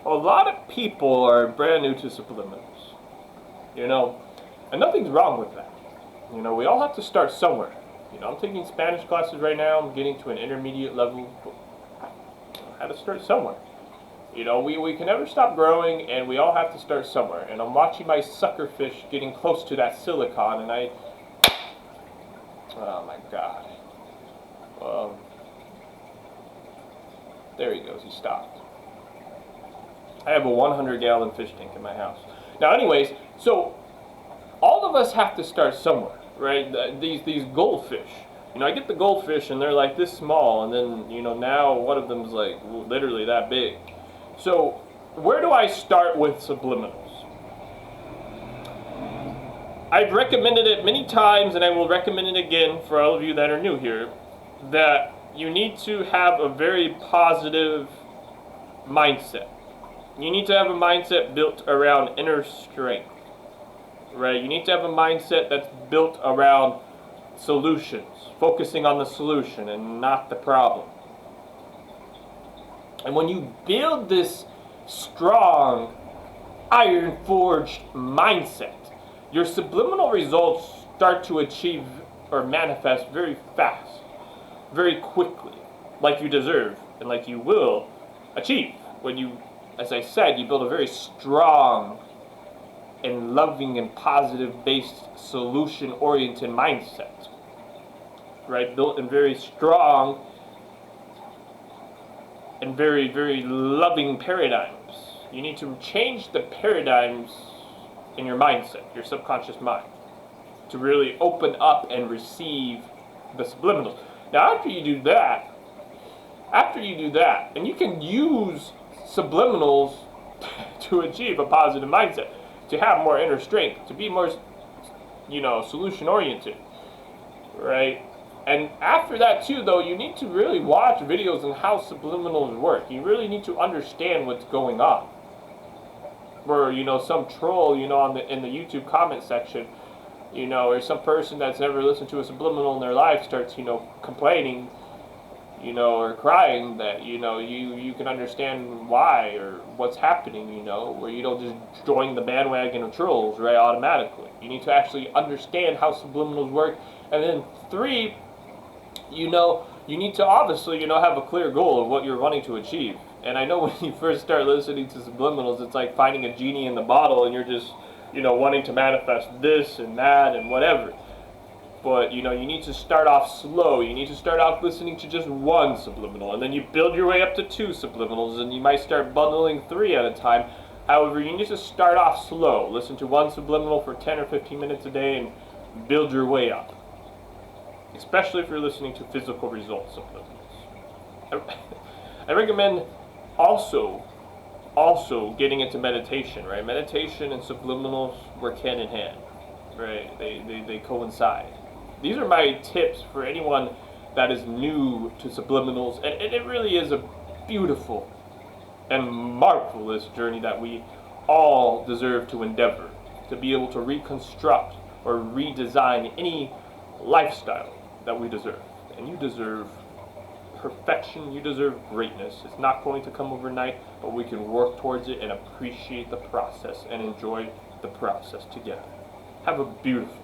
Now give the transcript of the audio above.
a lot of people are brand new to subliminals, you know, and nothing's wrong with that. You know, we all have to start somewhere. You know, I'm taking Spanish classes right now. I'm getting to an intermediate level. I had to start somewhere. You know, we can never stop growing, and we all have to start somewhere. And I'm watching my sucker fish getting close to that silicon, and oh my God. There he goes. He stopped. I have a 100-gallon fish tank in my house. Now, anyways, so all of us have to start somewhere, right? These goldfish. You know, I get the goldfish, and they're like this small, and then, you know, now one of them's like literally that big. So, where do I start with subliminals? I've recommended it many times, and I will recommend it again for all of you that are new here, that you need to have a very positive mindset. You need to have a mindset built around inner strength, right? You need to have a mindset that's built around solutions, focusing on the solution and not the problem. And when you build this strong, iron-forged mindset, your subliminal results start to achieve or manifest very fast, very quickly, like you deserve and like you will achieve when you, as I said, you build a very strong and loving and positive-based, solution-oriented mindset, right? Built in very strong and very, very loving paradigms. You need to change the paradigms in your mindset, your subconscious mind, to really open up and receive the subliminals. Now, after you do that, and you can use subliminals to achieve a positive mindset, to have more inner strength, to be more, you know, solution-oriented, right? And after that too, though, you need to really watch videos on how subliminals work. You really need to understand what's going on. Where, you know, some troll, you know, in the YouTube comment section, you know, or some person that's never listened to a subliminal in their life starts, you know, complaining, you know, or crying that, you know, you can understand why or what's happening, you know, where you don't just join the bandwagon of trolls, right, automatically. You need to actually understand how subliminals work. And then 3, you know, you need to obviously, you know, have a clear goal of what you're wanting to achieve. And I know when you first start listening to subliminals, it's like finding a genie in the bottle and you're just, you know, wanting to manifest this and that and whatever. But, you know, you need to start off slow. You need to start off listening to just 1 subliminal, and then you build your way up to 2 subliminals, and you might start bundling 3 at a time. However, you need to start off slow. Listen to 1 subliminal for 10 or 15 minutes a day and build your way up. Especially if you're listening to physical results subliminals. I recommend also getting into meditation, right? Meditation and subliminals work hand in hand, right? They coincide. These are my tips for anyone that is new to subliminals, and it really is a beautiful and marvelous journey that we all deserve to endeavor, to be able to reconstruct or redesign any lifestyle that we deserve. And you deserve perfection, you deserve greatness. It's not going to come overnight, but we can work towards it and appreciate the process and enjoy the process together. Have a beautiful